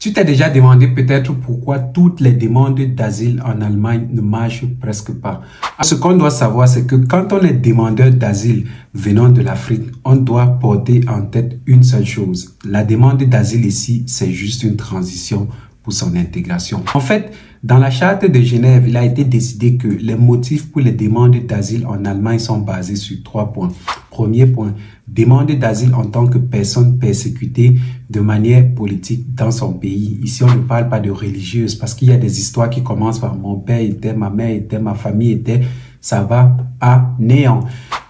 Tu t'es déjà demandé peut-être pourquoi toutes les demandes d'asile en Allemagne ne marchent presque pas. Ce qu'on doit savoir, c'est que quand on est demandeur d'asile venant de l'Afrique, on doit porter en tête une seule chose. La demande d'asile ici, c'est juste une transition pour son intégration. En fait, dans la charte de Genève, il a été décidé que les motifs pour les demandes d'asile en Allemagne sont basés sur 3 points. Premier point, demande d'asile en tant que personne persécutée de manière politique dans son pays. Ici, on ne parle pas de religieuse parce qu'il y a des histoires qui commencent par mon père était, ma mère était, ma famille était. Ça va à néant.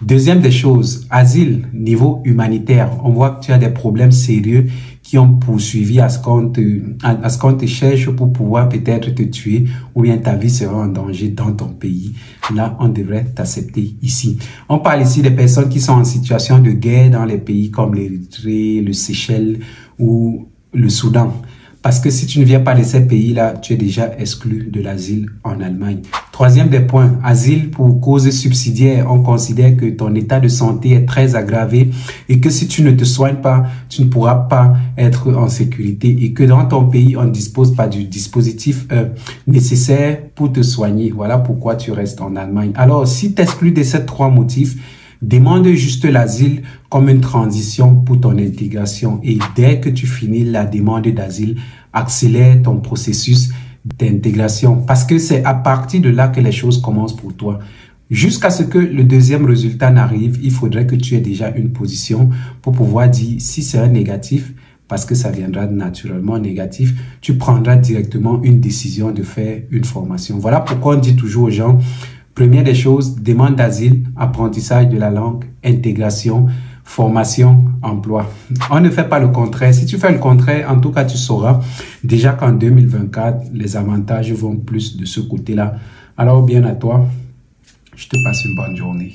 Deuxième des choses, asile, niveau humanitaire. On voit que tu as des problèmes sérieux qui ont poursuivi à ce qu'on te cherche pour pouvoir peut-être te tuer ou bien ta vie sera en danger dans ton pays. Là, on devrait t'accepter ici. On parle ici des personnes qui sont en situation de guerre dans les pays comme l'Érythrée, le Seychelles ou le Soudan. Parce que si tu ne viens pas de ces pays-là, tu es déjà exclu de l'asile en Allemagne. Troisième des points, asile pour cause subsidiaire. On considère que ton état de santé est très aggravé et que si tu ne te soignes pas, tu ne pourras pas être en sécurité et que dans ton pays, on ne dispose pas du dispositif nécessaire pour te soigner. Voilà pourquoi tu restes en Allemagne. Alors, si tu exclus de ces 3 motifs, demande juste l'asile comme une transition pour ton intégration et dès que tu finis la demande d'asile, accélère ton processus d'intégration parce que c'est à partir de là que les choses commencent pour toi. Jusqu'à ce que le deuxième résultat n'arrive, il faudrait que tu aies déjà une position pour pouvoir dire si c'est un négatif, parce que ça viendra naturellement négatif, tu prendras directement une décision de faire une formation. Voilà pourquoi on dit toujours aux gens, première des choses, demande d'asile, apprentissage de la langue, intégration, formation, emploi. On ne fait pas le contraire. Si tu fais le contraire, en tout cas, tu sauras déjà qu'en 2024, les avantages vont plus de ce côté-là. Alors, bien à toi. Je te passe une bonne journée.